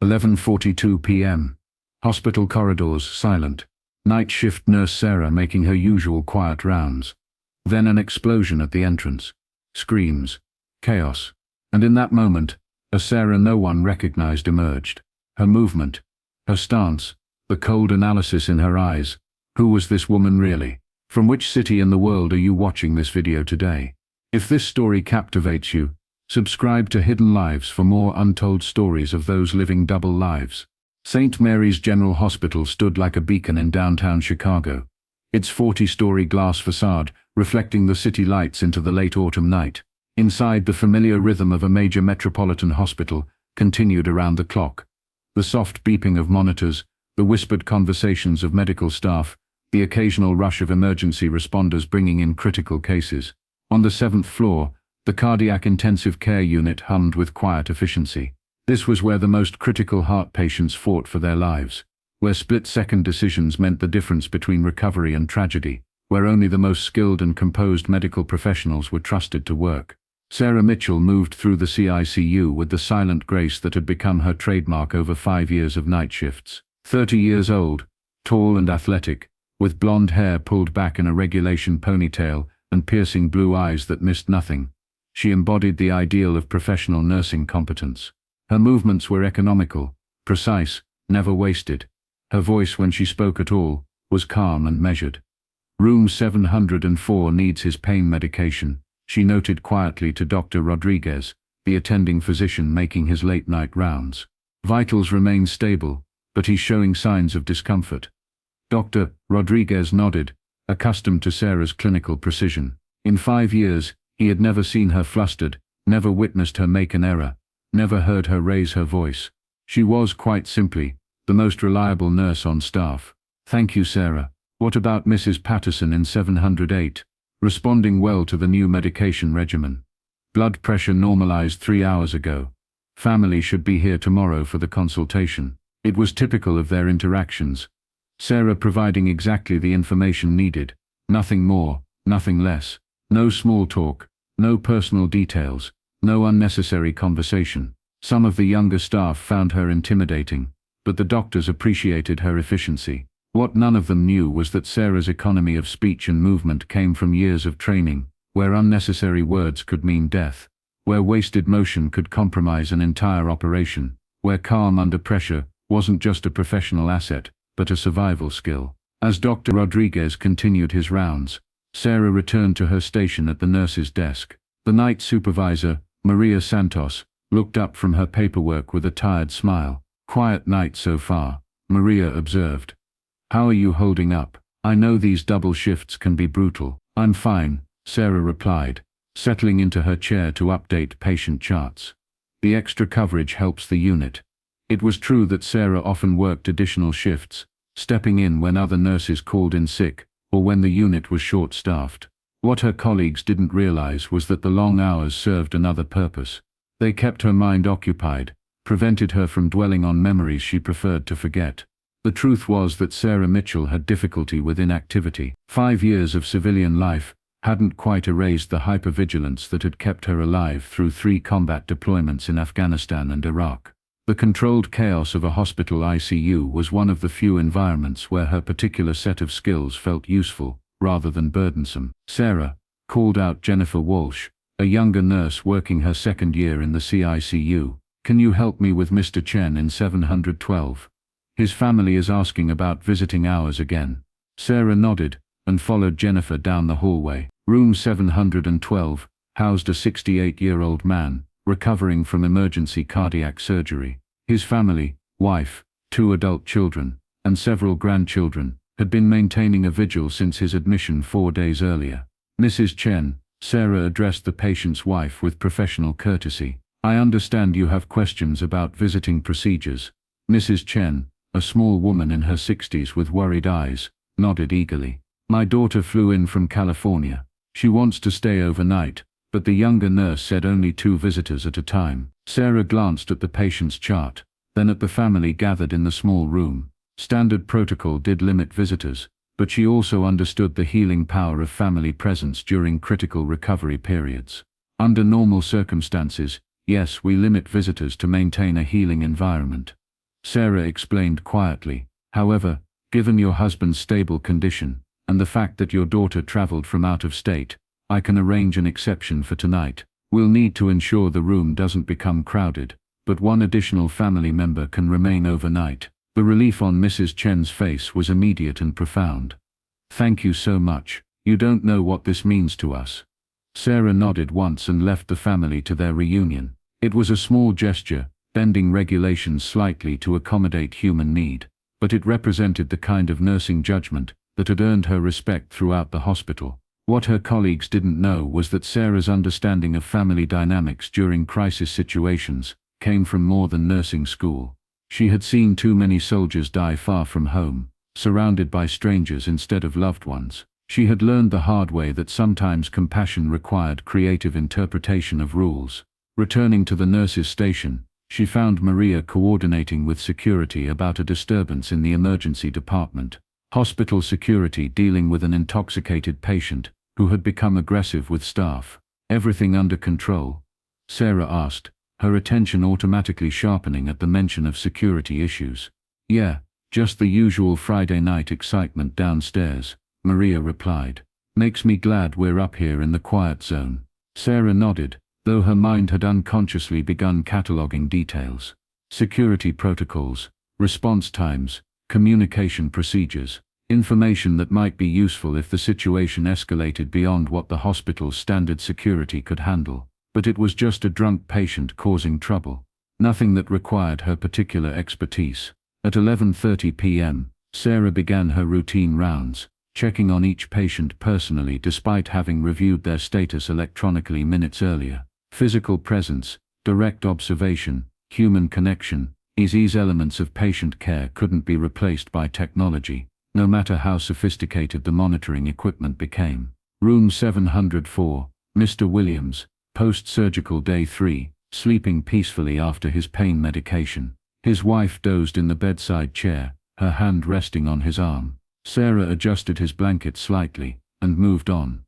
11:42 p.m. Hospital corridors silent. Night shift nurse Sarah making her usual quiet rounds. Then an explosion at the entrance. Screams. Chaos. And in that moment, a Sarah no one recognized emerged. Her movement. Her stance. The cold analysis in her eyes. Who was this woman really? From which city in the world are you watching this video today? If this story captivates you, subscribe to Hidden Lives for more untold stories of those living double lives. St. Mary's General Hospital stood like a beacon in downtown Chicago, its 40-story glass facade reflecting the city lights into the late autumn night. Inside, the familiar rhythm of a major metropolitan hospital continued around the clock. The soft beeping of monitors, the whispered conversations of medical staff, the occasional rush of emergency responders bringing in critical cases. On the 7th floor, the cardiac intensive care unit hummed with quiet efficiency. This was where the most critical heart patients fought for their lives, where split-second decisions meant the difference between recovery and tragedy, where only the most skilled and composed medical professionals were trusted to work. Sarah Mitchell moved through the CICU with the silent grace that had become her trademark over 5 years of night shifts. 30 years old, tall and athletic, with blonde hair pulled back in a regulation ponytail and piercing blue eyes that missed nothing, she embodied the ideal of professional nursing competence. Her movements were economical, precise, never wasted. Her voice, when she spoke at all, was calm and measured. Room 704 needs his pain medication, she noted quietly to Dr. Rodriguez, the attending physician making his late-night rounds. Vitals remain stable, but he's showing signs of discomfort. Dr. Rodriguez nodded, accustomed to Sarah's clinical precision. In 5 years, he had never seen her flustered, never witnessed her make an error, never heard her raise her voice. She was, quite simply, the most reliable nurse on staff. Thank you, Sarah. What about Mrs. Patterson in 708? Responding well to the new medication regimen. Blood pressure normalized 3 hours ago. Family should be here tomorrow for the consultation. It was typical of their interactions. Sarah providing exactly the information needed. Nothing more, nothing less. No small talk, no personal details, no unnecessary conversation. Some of the younger staff found her intimidating, but the doctors appreciated her efficiency. What none of them knew was that Sarah's economy of speech and movement came from years of training, where unnecessary words could mean death, where wasted motion could compromise an entire operation, where calm under pressure wasn't just a professional asset, but a survival skill. As Dr. Rodriguez continued his rounds, Sarah returned to her station at the nurse's desk. The night supervisor, Maria Santos, looked up from her paperwork with a tired smile. Quiet night so far, Maria observed. How are you holding up? I know these double shifts can be brutal. I'm fine, Sarah replied, settling into her chair to update patient charts. The extra coverage helps the unit. It was true that Sarah often worked additional shifts, stepping in when other nurses called in sick, or when the unit was short-staffed. What her colleagues didn't realize was that the long hours served another purpose. They kept her mind occupied, prevented her from dwelling on memories she preferred to forget. The truth was that Sarah Mitchell had difficulty with inactivity. 5 years of civilian life hadn't quite erased the hypervigilance that had kept her alive through 3 combat deployments in Afghanistan and Iraq. The controlled chaos of a hospital ICU was one of the few environments where her particular set of skills felt useful, rather than burdensome. Sarah called out Jennifer Walsh, a younger nurse working her 2nd year in the CICU. Can you help me with Mr. Chen in 712? His family is asking about visiting hours again. Sarah nodded, and followed Jennifer down the hallway. Room 712 housed a 68-year-old man, recovering from emergency cardiac surgery. His family, wife, 2 adult children, and several grandchildren, had been maintaining a vigil since his admission 4 days earlier. Mrs. Chen, Sarah addressed the patient's wife with professional courtesy. I understand you have questions about visiting procedures. Mrs. Chen, a small woman in her 60s with worried eyes, nodded eagerly. My daughter flew in from California. She wants to stay overnight, but the younger nurse said only 2 visitors at a time. Sarah glanced at the patient's chart, then at the family gathered in the small room. Standard protocol did limit visitors, but she also understood the healing power of family presence during critical recovery periods. Under normal circumstances, yes, we limit visitors to maintain a healing environment. Sarah explained quietly. However, given your husband's stable condition, and the fact that your daughter traveled from out of state, I can arrange an exception for tonight. We'll need to ensure the room doesn't become crowded, but one additional family member can remain overnight. The relief on Mrs. Chen's face was immediate and profound. Thank you so much. You don't know what this means to us. Sarah nodded once and left the family to their reunion. It was a small gesture, bending regulations slightly to accommodate human need, but it represented the kind of nursing judgment that had earned her respect throughout the hospital. What her colleagues didn't know was that Sarah's understanding of family dynamics during crisis situations came from more than nursing school. She had seen too many soldiers die far from home, surrounded by strangers instead of loved ones. She had learned the hard way that sometimes compassion required creative interpretation of rules. Returning to the nurses' station, she found Maria coordinating with security about a disturbance in the emergency department. Hospital security dealing with an intoxicated patient who had become aggressive with staff. Everything under control? Sarah asked, her attention automatically sharpening at the mention of security issues. Yeah, just the usual Friday night excitement downstairs, Maria replied. Makes me glad we're up here in the quiet zone. Sarah nodded, though her mind had unconsciously begun cataloguing details. Security protocols, response times, communication procedures, information that might be useful if the situation escalated beyond what the hospital's standard security could handle. But it was just a drunk patient causing trouble. Nothing that required her particular expertise. At 11:30 p.m., Sarah began her routine rounds, checking on each patient personally despite having reviewed their status electronically minutes earlier. Physical presence, direct observation, human connection, these elements of patient care couldn't be replaced by technology, no matter how sophisticated the monitoring equipment became. Room 704, Mr. Williams, post-surgical day 3, sleeping peacefully after his pain medication. His wife dozed in the bedside chair, her hand resting on his arm. Sarah adjusted his blanket slightly, and moved on.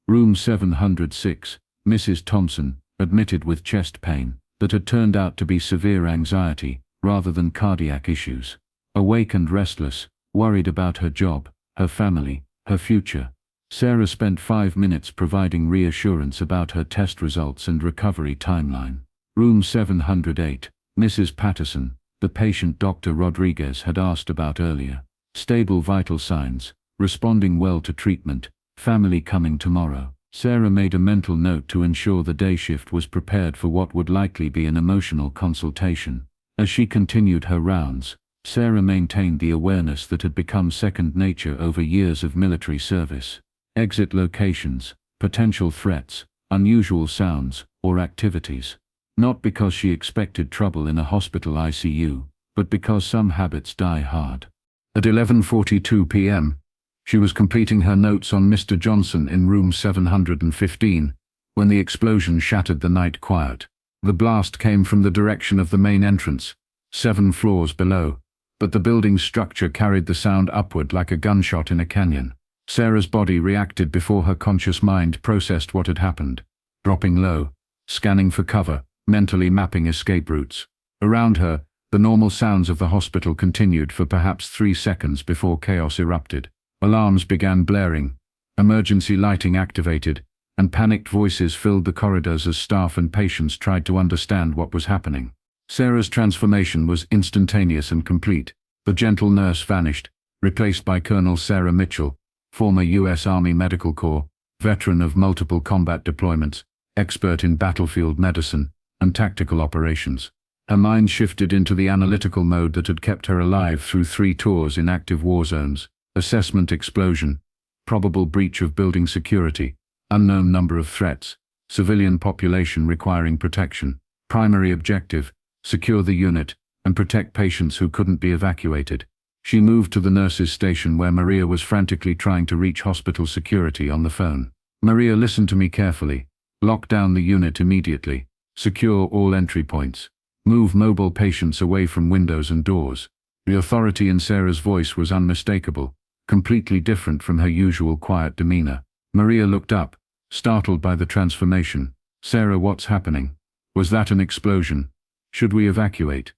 Room 706, Mrs. Thompson, admitted with chest pain, that had turned out to be severe anxiety, rather than cardiac issues. Awake and restless, worried about her job, her family, her future. Sarah spent 5 minutes providing reassurance about her test results and recovery timeline. Room 708, Mrs. Patterson, the patient Dr. Rodriguez had asked about earlier. Stable vital signs, responding well to treatment, family coming tomorrow. Sarah made a mental note to ensure the day shift was prepared for what would likely be an emotional consultation. As she continued her rounds, Sarah maintained the awareness that had become second nature over years of military service. Exit locations, potential threats, unusual sounds, or activities. Not because she expected trouble in a hospital ICU, but because some habits die hard. At 11:42 p.m., she was completing her notes on Mr. Johnson in room 715, when the explosion shattered the night quiet. The blast came from the direction of the main entrance, 7 floors below, but the building's structure carried the sound upward like a gunshot in a canyon. Sarah's body reacted before her conscious mind processed what had happened. Dropping low, scanning for cover, mentally mapping escape routes. Around her, the normal sounds of the hospital continued for perhaps 3 seconds before chaos erupted. Alarms began blaring, emergency lighting activated, and panicked voices filled the corridors as staff and patients tried to understand what was happening. Sarah's transformation was instantaneous and complete. The gentle nurse vanished, replaced by Colonel Sarah Mitchell, former U.S. Army Medical Corps, veteran of multiple combat deployments, expert in battlefield medicine and tactical operations. Her mind shifted into the analytical mode that had kept her alive through 3 tours in active war zones. Assessment: explosion, probable breach of building security, unknown number of threats, civilian population requiring protection. Primary objective: secure the unit and protect patients who couldn't be evacuated. She moved to the nurses' station where Maria was frantically trying to reach hospital security on the phone. Maria, listen to me carefully. Lock down the unit immediately. Secure all entry points. Move mobile patients away from windows and doors. The authority in Sarah's voice was unmistakable, completely different from her usual quiet demeanor. Maria looked up, startled by the transformation. Sarah, what's happening? Was that an explosion? Should we evacuate?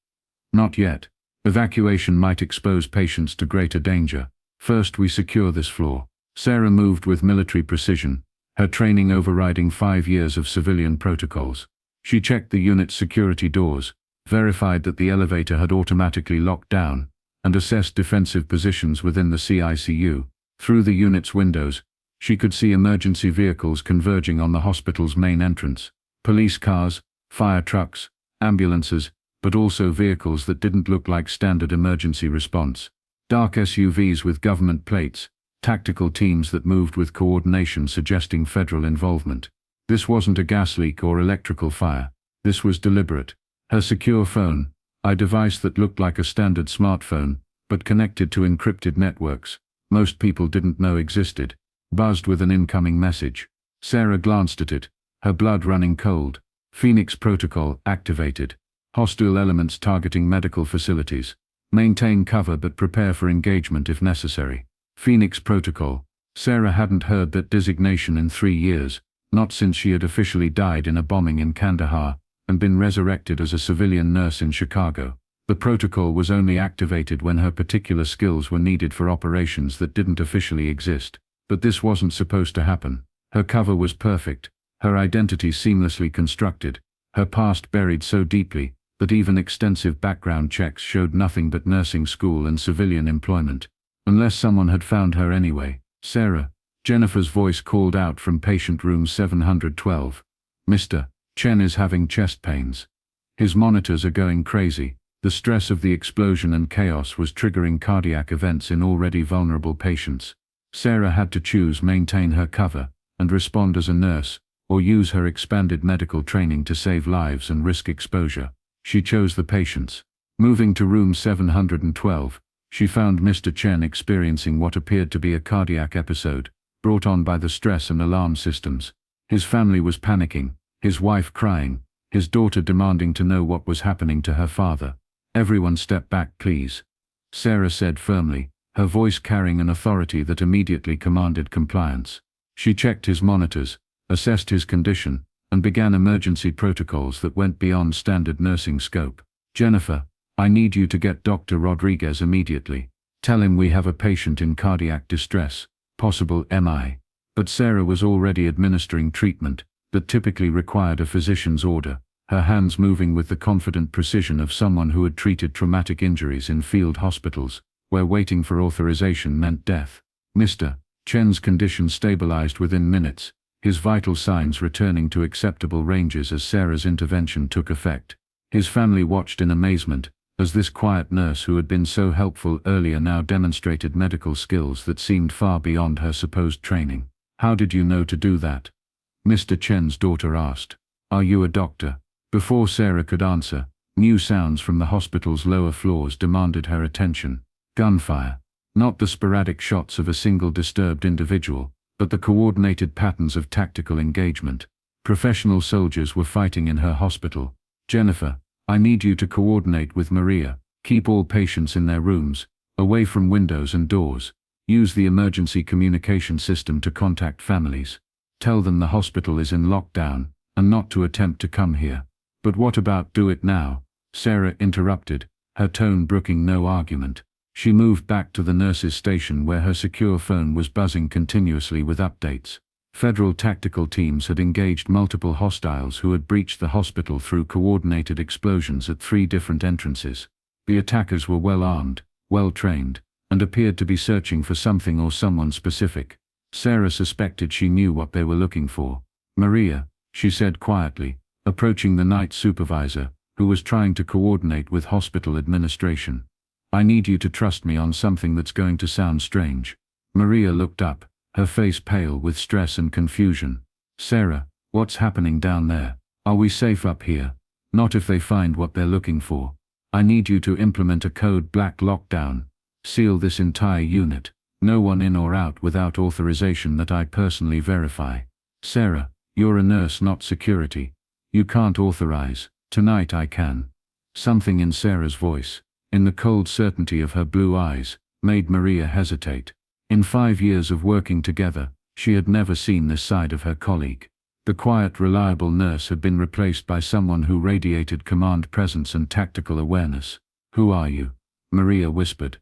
Not yet. Evacuation might expose patients to greater danger. First, we secure this floor. Sarah moved with military precision, her training overriding 5 years of civilian protocols. She checked the unit's security doors, verified that the elevator had automatically locked down, and assessed defensive positions within the CICU. Through the unit's windows, she could see emergency vehicles converging on the hospital's main entrance. Police cars, fire trucks, ambulances, but also vehicles that didn't look like standard emergency response. Dark SUVs with government plates, tactical teams that moved with coordination suggesting federal involvement. This wasn't a gas leak or electrical fire. This was deliberate. Her secure phone, a device that looked like a standard smartphone, but connected to encrypted networks most people didn't know existed, buzzed with an incoming message. Sarah glanced at it, her blood running cold. Phoenix Protocol activated. Hostile elements targeting medical facilities. Maintain cover but prepare for engagement if necessary. Phoenix Protocol. Sarah hadn't heard that designation in 3 years, not since she had officially died in a bombing in Kandahar, and been resurrected as a civilian nurse in Chicago. The protocol was only activated when her particular skills were needed for operations that didn't officially exist. But this wasn't supposed to happen. Her cover was perfect, her identity seamlessly constructed, her past buried so deeply that even extensive background checks showed nothing but nursing school and civilian employment. Unless someone had found her anyway. Sarah, Jennifer's voice called out from patient room 712. Mr. Chen is having chest pains. His monitors are going crazy. The stress of the explosion and chaos was triggering cardiac events in already vulnerable patients. Sarah had to choose maintain her cover and respond as a nurse, or use her expanded medical training to save lives and risk exposure. She chose the patients. Moving to room 712, she found Mr. Chen experiencing what appeared to be a cardiac episode, brought on by the stress and alarm systems. His family was panicking, his wife crying, his daughter demanding to know what was happening to her father. Everyone step back, please, Sarah said firmly, her voice carrying an authority that immediately commanded compliance. She checked his monitors, assessed his condition, and began emergency protocols that went beyond standard nursing scope. Jennifer, I need you to get Dr. Rodriguez immediately. Tell him we have a patient in cardiac distress, possible MI. But Sarah was already administering treatment that typically required a physician's order, her hands moving with the confident precision of someone who had treated traumatic injuries in field hospitals, where waiting for authorization meant death. Mr. Chen's condition stabilized within minutes, his vital signs returning to acceptable ranges as Sarah's intervention took effect. His family watched in amazement, as this quiet nurse who had been so helpful earlier now demonstrated medical skills that seemed far beyond her supposed training. How did you know to do that? Mr. Chen's daughter asked. Are you a doctor? Before Sarah could answer, new sounds from the hospital's lower floors demanded her attention. Gunfire. Not the sporadic shots of a single disturbed individual, but the coordinated patterns of tactical engagement. Professional soldiers were fighting in her hospital. Jennifer, I need you to coordinate with Maria. Keep all patients in their rooms, away from windows and doors. Use the emergency communication system to contact families. Tell them the hospital is in lockdown, and not to attempt to come here. But what about do it now? Sarah interrupted, her tone brooking no argument. She moved back to the nurse's station where her secure phone was buzzing continuously with updates. Federal tactical teams had engaged multiple hostiles who had breached the hospital through coordinated explosions at 3 different entrances. The attackers were well armed, well trained, and appeared to be searching for something or someone specific. Sarah suspected she knew what they were looking for. Maria, she said quietly, approaching the night supervisor, who was trying to coordinate with hospital administration. I need you to trust me on something that's going to sound strange. Maria looked up, her face pale with stress and confusion. Sarah, what's happening down there? Are we safe up here? Not if they find what they're looking for. I need you to implement a code black lockdown. Seal this entire unit. No one in or out without authorization that I personally verify. Sarah, you're a nurse, not security. You can't authorize. Tonight I can. Something in Sarah's voice, in the cold certainty of her blue eyes, made Maria hesitate. In 5 years of working together, she had never seen this side of her colleague. The quiet, reliable nurse had been replaced by someone who radiated command presence and tactical awareness. Who are you? Maria whispered.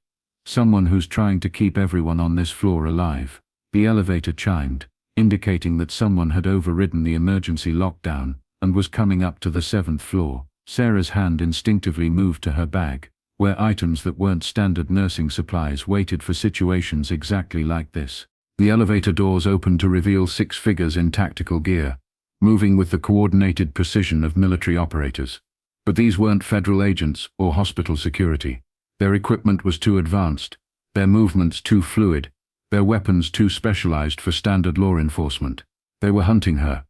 Someone who's trying to keep everyone on this floor alive. The elevator chimed, indicating that someone had overridden the emergency lockdown and was coming up to the 7th floor. Sarah's hand instinctively moved to her bag, where items that weren't standard nursing supplies waited for situations exactly like this. The elevator doors opened to reveal 6 figures in tactical gear, moving with the coordinated precision of military operators. But these weren't federal agents or hospital security. Their equipment was too advanced, their movements too fluid, their weapons too specialized for standard law enforcement. They were hunting her.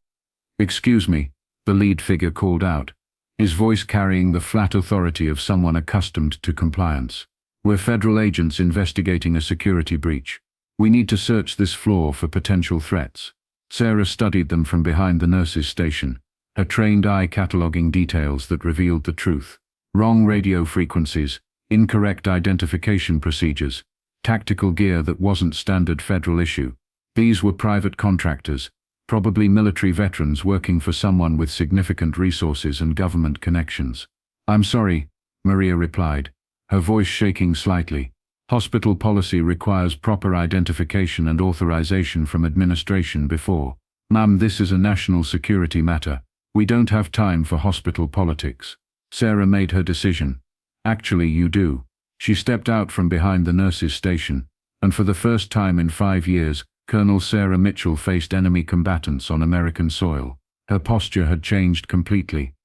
"Excuse me," the lead figure called out, his voice carrying the flat authority of someone accustomed to compliance. "We're federal agents investigating a security breach. We need to search this floor for potential threats." Sarah studied them from behind the nurse's station, her trained eye cataloging details that revealed the truth. Wrong radio frequencies, incorrect identification procedures, tactical gear that wasn't standard federal issue. These were private contractors, probably military veterans working for someone with significant resources and government connections. "I'm sorry," Maria replied, her voice shaking slightly. "Hospital policy requires proper identification and authorization from administration before." "Ma'am, this is a national security matter. We don't have time for hospital politics." Sarah made her decision. "Actually, you do." She stepped out from behind the nurse's station, and for the first time in 5 years, Colonel Sarah Mitchell faced enemy combatants on American soil. Her posture had changed completely.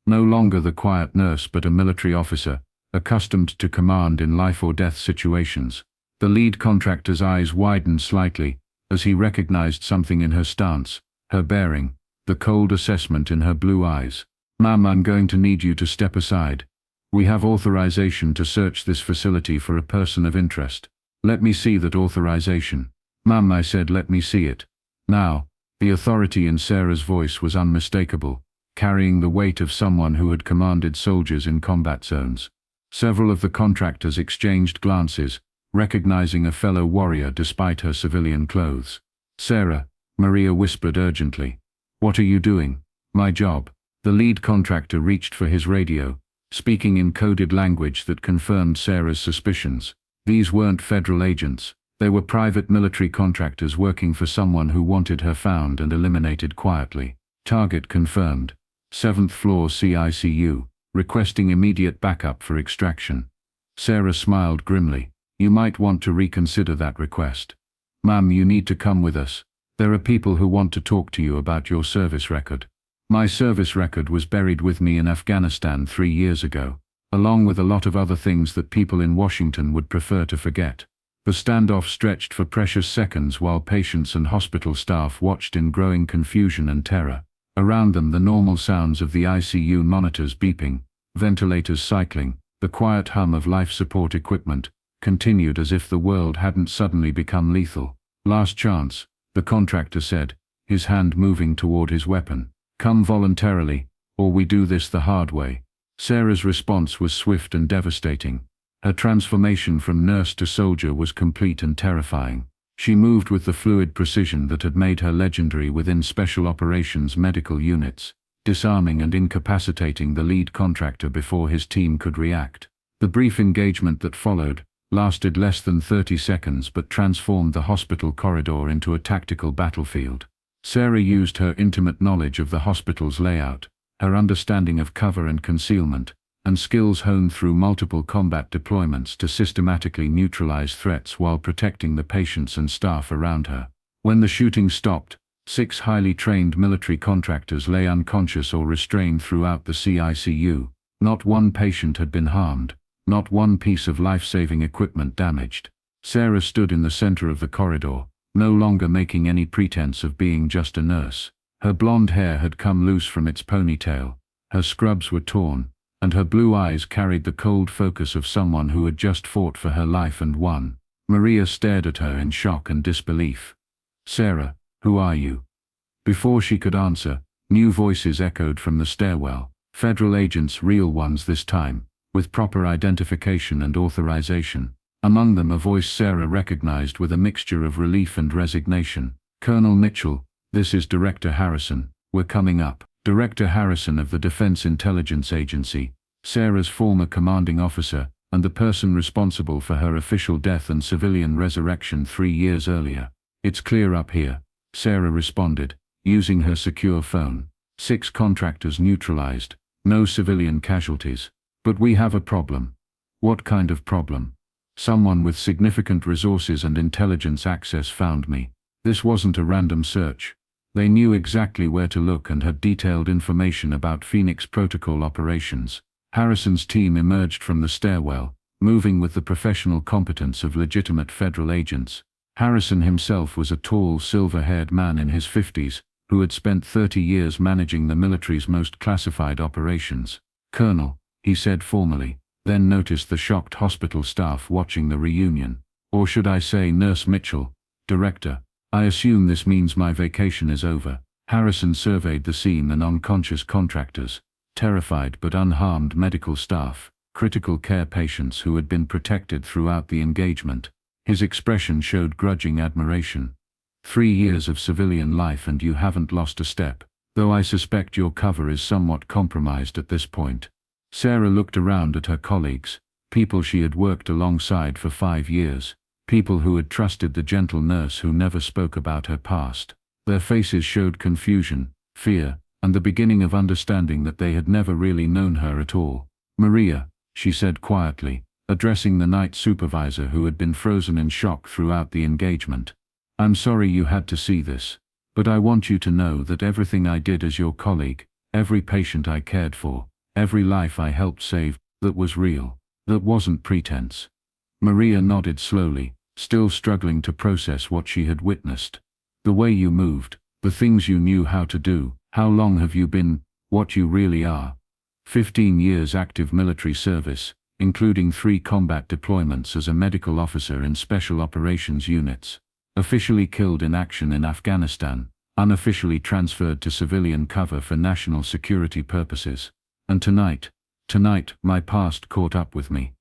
No longer the quiet nurse but a military officer, accustomed to command in life-or-death situations. The lead contractor's eyes widened slightly as he recognized something in her stance, her bearing, the cold assessment in her blue eyes. "Ma'am, I'm going to need you to step aside. We have authorization to search this facility for a person of interest." "Let me see that authorization." "Ma'am," I said, "let me see it." Now, the authority in Sarah's voice was unmistakable, carrying the weight of someone who had commanded soldiers in combat zones. Several of the contractors exchanged glances, recognizing a fellow warrior despite her civilian clothes. "Sarah," Maria whispered urgently. "What are you doing?" "My job." The lead contractor reached for his radio, speaking in coded language that confirmed Sarah's suspicions. These weren't federal agents. They were private military contractors working for someone who wanted her found and eliminated quietly. "Target confirmed. 7th floor CICU. Requesting immediate backup for extraction." Sarah smiled grimly. "You might want to reconsider that request." "Ma'am, you need to come with us. There are people who want to talk to you about your service record." "My service record was buried with me in Afghanistan 3 years ago, along with a lot of other things that people in Washington would prefer to forget." The standoff stretched for precious seconds while patients and hospital staff watched in growing confusion and terror. Around them, the normal sounds of the ICU monitors beeping, ventilators cycling, the quiet hum of life support equipment, continued as if the world hadn't suddenly become lethal. "Last chance," the contractor said, his hand moving toward his weapon. "Come voluntarily, or we do this the hard way." Sarah's response was swift and devastating. Her transformation from nurse to soldier was complete and terrifying. She moved with the fluid precision that had made her legendary within special operations medical units, disarming and incapacitating the lead contractor before his team could react. The brief engagement that followed lasted less than 30 seconds but transformed the hospital corridor into a tactical battlefield. Sarah used her intimate knowledge of the hospital's layout, her understanding of cover and concealment, and skills honed through multiple combat deployments to systematically neutralize threats while protecting the patients and staff around her. When the shooting stopped, 6 highly trained military contractors lay unconscious or restrained throughout the CICU. Not one patient had been harmed, not one piece of life-saving equipment damaged. Sarah stood in the center of the corridor, no longer making any pretense of being just a nurse. Her blonde hair had come loose from its ponytail, her scrubs were torn, and her blue eyes carried the cold focus of someone who had just fought for her life and won. Maria stared at her in shock and disbelief. "Sarah, who are you?" Before she could answer, new voices echoed from the stairwell. Federal agents, real ones this time, with proper identification and authorization. Among them a voice Sarah recognized with a mixture of relief and resignation. "Colonel Mitchell, this is Director Harrison. We're coming up." Director Harrison of the Defense Intelligence Agency, Sarah's former commanding officer, and the person responsible for her official death and civilian resurrection 3 years earlier. It's clear up here, Sarah responded, using her secure phone. 6 contractors neutralized, no civilian casualties. But we have a problem. What kind of problem? Someone with significant resources and intelligence access found me. This wasn't a random search. They knew exactly where to look and had detailed information about Phoenix Protocol operations. Harrison's team emerged from the stairwell, moving with the professional competence of legitimate federal agents. Harrison himself was a tall, silver-haired man in his 50s, who had spent 30 years managing the military's most classified operations. "Colonel," he said formally, then noticed the shocked hospital staff watching the reunion. "Or should I say Nurse Mitchell, Director, I assume this means my vacation is over." Harrison surveyed the scene and unconscious contractors, terrified but unharmed medical staff, critical care patients who had been protected throughout the engagement. His expression showed grudging admiration. 3 years of civilian life and you haven't lost a step, though I suspect your cover is somewhat compromised at this point. Sarah looked around at her colleagues, people she had worked alongside for 5 years, people who had trusted the gentle nurse who never spoke about her past. Their faces showed confusion, fear, and the beginning of understanding that they had never really known her at all. "Maria," she said quietly, addressing the night supervisor who had been frozen in shock throughout the engagement. "I'm sorry you had to see this, but I want you to know that everything I did as your colleague, every patient I cared for, every life I helped save, that was real. That wasn't pretense." Maria nodded slowly, still struggling to process what she had witnessed. "The way you moved, the things you knew how to do, how long have you been what you really are?" 15 years active military service, including 3 combat deployments as a medical officer in special operations units. Officially killed in action in Afghanistan, unofficially transferred to civilian cover for national security purposes. And tonight, my past caught up with me.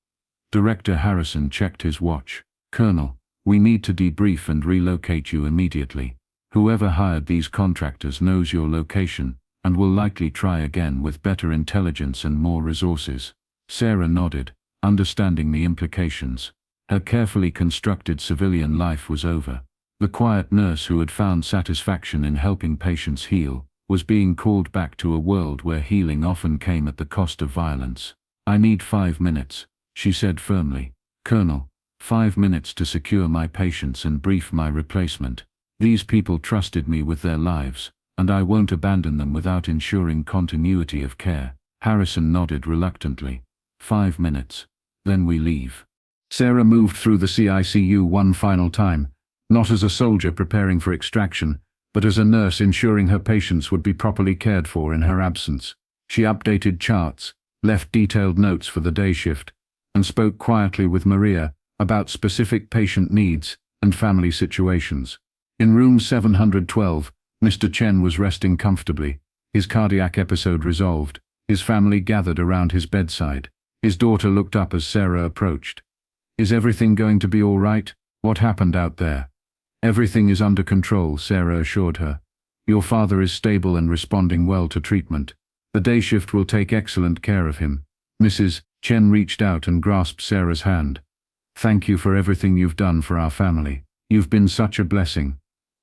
Director Harrison checked his watch. "Colonel, we need to debrief and relocate you immediately. Whoever hired these contractors knows your location, and will likely try again with better intelligence and more resources." Sarah nodded, understanding the implications. Her carefully constructed civilian life was over. The quiet nurse who had found satisfaction in helping patients heal, was being called back to a world where healing often came at the cost of violence. "I need 5 minutes," she said firmly. "Colonel, 5 minutes to secure my patients and brief my replacement. These people trusted me with their lives, and I won't abandon them without ensuring continuity of care." Harrison nodded reluctantly. 5 minutes. Then we leave. Sarah moved through the CICU one final time, not as a soldier preparing for extraction, but as a nurse ensuring her patients would be properly cared for in her absence. She updated charts, left detailed notes for the day shift, and spoke quietly with Maria about specific patient needs and family situations. In room 712, Mr. Chen was resting comfortably, his cardiac episode resolved, his family gathered around his bedside. His daughter looked up as Sarah approached. "Is everything going to be all right? What happened out there?" "Everything is under control," Sarah assured her. "Your father is stable and responding well to treatment. The day shift will take excellent care of him." Mrs. Chen reached out and grasped Sarah's hand. "Thank you for everything you've done for our family. You've been such a blessing."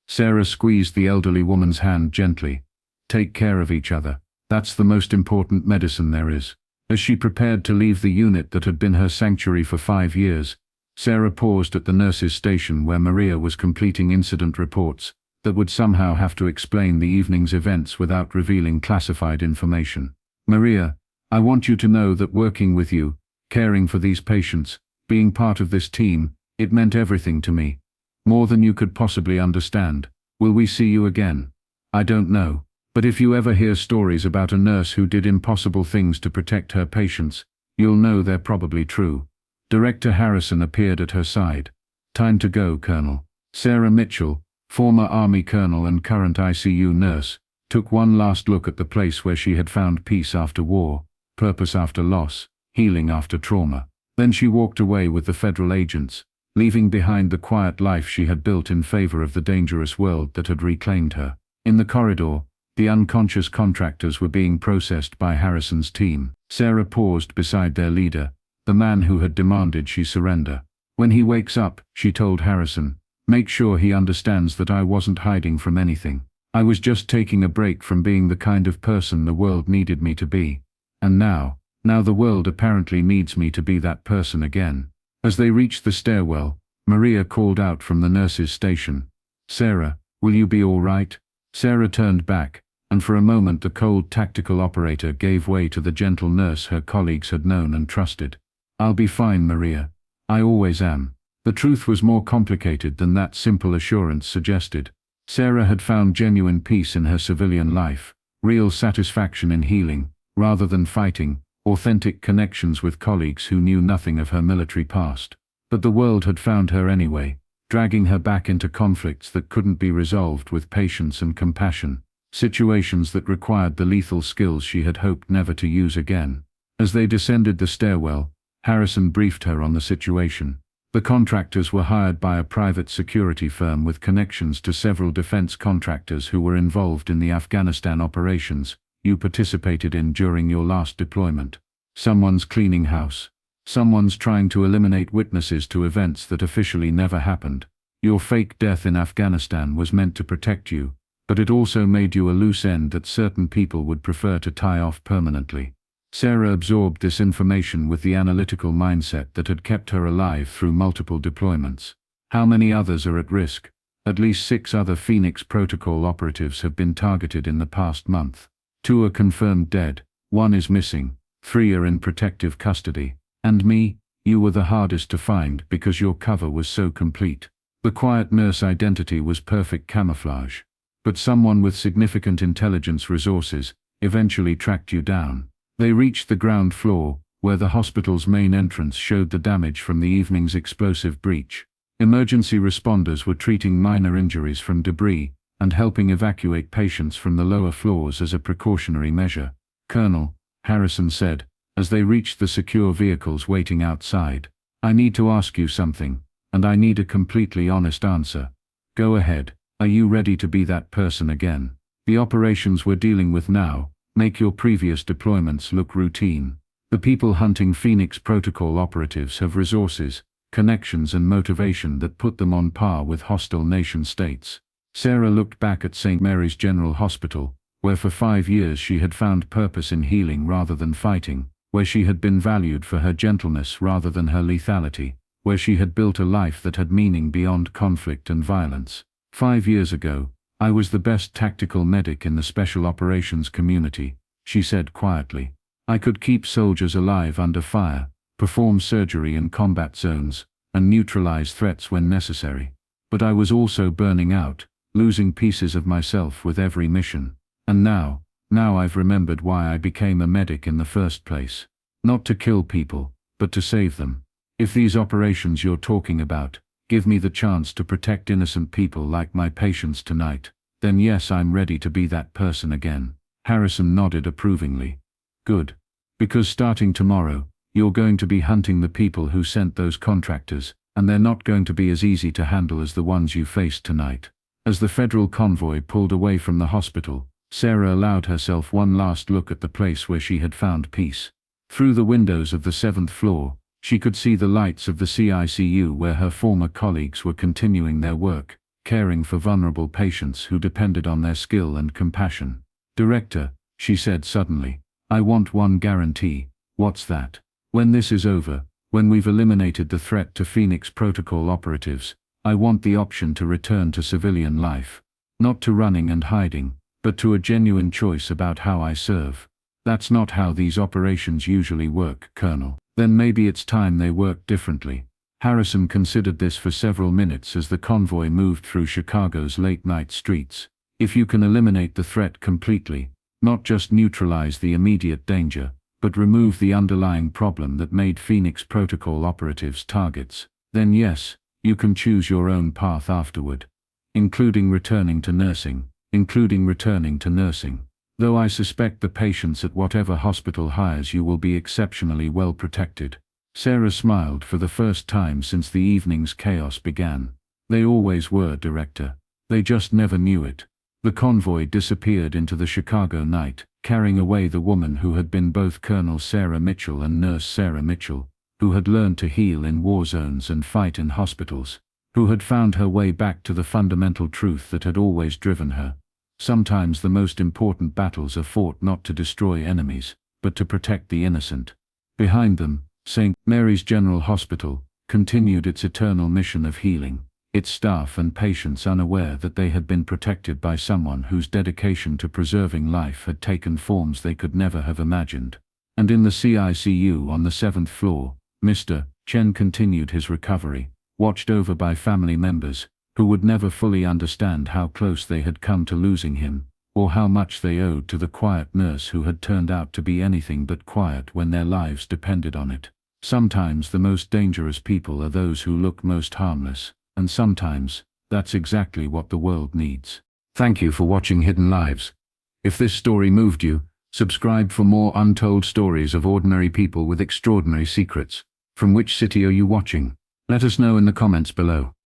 Sarah squeezed the elderly woman's hand gently. "Take care of each other. That's the most important medicine there is." As she prepared to leave the unit that had been her sanctuary for 5 years, Sarah paused at the nurse's station where Maria was completing incident reports that would somehow have to explain the evening's events without revealing classified information. "Maria, I want you to know that working with you, caring for these patients, being part of this team, it meant everything to me. More than you could possibly understand. Will we see you again? I don't know. But if you ever hear stories about a nurse who did impossible things to protect her patients, you'll know they're probably true." Director Harrison appeared at her side. "Time to go, Colonel." Sarah Mitchell, former Army colonel and current ICU nurse, took one last look at the place where she had found peace after war, purpose after loss, healing after trauma. Then she walked away with the federal agents, leaving behind the quiet life she had built in favor of the dangerous world that had reclaimed her. In the corridor, the unconscious contractors were being processed by Harrison's team. Sarah paused beside their leader, the man who had demanded she surrender. When he wakes up, she told Harrison, make sure he understands that I wasn't hiding from anything. I was just taking a break from being the kind of person the world needed me to be. And now the world apparently needs me to be that person again. As they reached the stairwell, Maria called out from the nurse's station, Sarah, will you be all right? Sarah turned back, and for a moment the cold tactical operator gave way to the gentle nurse her colleagues had known and trusted. I'll be fine, Maria. I always am. The truth was more complicated than that simple assurance suggested. Sarah had found genuine peace in her civilian life, real satisfaction in healing, rather than fighting, authentic connections with colleagues who knew nothing of her military past. But the world had found her anyway, dragging her back into conflicts that couldn't be resolved with patience and compassion, situations that required the lethal skills she had hoped never to use again. As they descended the stairwell, Harrison briefed her on the situation. The contractors were hired by a private security firm with connections to several defense contractors who were involved in the Afghanistan operations you participated in during your last deployment. Someone's cleaning house. Someone's trying to eliminate witnesses to events that officially never happened. Your fake death in Afghanistan was meant to protect you, but it also made you a loose end that certain people would prefer to tie off permanently. Sarah absorbed this information with the analytical mindset that had kept her alive through multiple deployments. How many others are at risk? At least 6 other Phoenix Protocol operatives have been targeted in the past month. 2 are confirmed dead, 1 is missing, 3 are in protective custody. And me, you were the hardest to find because your cover was so complete. The quiet nurse identity was perfect camouflage. But someone with significant intelligence resources eventually tracked you down. They reached the ground floor, where the hospital's main entrance showed the damage from the evening's explosive breach. Emergency responders were treating minor injuries from debris and helping evacuate patients from the lower floors as a precautionary measure. Colonel, Harrison said, as they reached the secure vehicles waiting outside, I need to ask you something, and I need a completely honest answer. Go ahead, are you ready to be that person again? The operations we're dealing with now make your previous deployments look routine. The people hunting Phoenix Protocol operatives have resources, connections and motivation that put them on par with hostile nation-states. Sarah looked back at St. Mary's General Hospital, where for 5 years she had found purpose in healing rather than fighting, where she had been valued for her gentleness rather than her lethality, where she had built a life that had meaning beyond conflict and violence. 5 years ago, I was the best tactical medic in the special operations community, she said quietly. I could keep soldiers alive under fire, perform surgery in combat zones, and neutralize threats when necessary. But I was also burning out, losing pieces of myself with every mission. And now I've remembered why I became a medic in the first place. Not to kill people, but to save them. If these operations you're talking about give me the chance to protect innocent people like my patients tonight, then yes, I'm ready to be that person again. Harrison nodded approvingly. Good. Because starting tomorrow, you're going to be hunting the people who sent those contractors, and they're not going to be as easy to handle as the ones you faced tonight. As the federal convoy pulled away from the hospital, Sarah allowed herself one last look at the place where she had found peace. Through the windows of the 7th floor, she could see the lights of the CICU where her former colleagues were continuing their work, caring for vulnerable patients who depended on their skill and compassion. Director, she said suddenly, I want one guarantee. What's that? When this is over, when we've eliminated the threat to Phoenix Protocol operatives, I want the option to return to civilian life. Not to running and hiding, but to a genuine choice about how I serve. That's not how these operations usually work, Colonel. Then maybe it's time they work differently. Harrison considered this for several minutes as the convoy moved through Chicago's late-night streets. If you can eliminate the threat completely, not just neutralize the immediate danger, but remove the underlying problem that made Phoenix Protocol operatives targets, then yes, you can choose your own path afterward. Including returning to nursing. Though I suspect the patients at whatever hospital hires you will be exceptionally well protected. Sarah smiled for the first time since the evening's chaos began. They always were, Director. They just never knew it. The convoy disappeared into the Chicago night, carrying away the woman who had been both Colonel Sarah Mitchell and Nurse Sarah Mitchell, who had learned to heal in war zones and fight in hospitals, who had found her way back to the fundamental truth that had always driven her. Sometimes the most important battles are fought not to destroy enemies, but to protect the innocent. Behind them, St. Mary's General Hospital continued its eternal mission of healing, its staff and patients unaware that they had been protected by someone whose dedication to preserving life had taken forms they could never have imagined. And in the CICU on the 7th floor, Mr. Chen continued his recovery, watched over by family members, who would never fully understand how close they had come to losing him, or how much they owed to the quiet nurse who had turned out to be anything but quiet when their lives depended on it. Sometimes the most dangerous people are those who look most harmless, and sometimes, that's exactly what the world needs. Thank you for watching Hidden Lives. If this story moved you, subscribe for more untold stories of ordinary people with extraordinary secrets. From which city are you watching? Let us know in the comments below.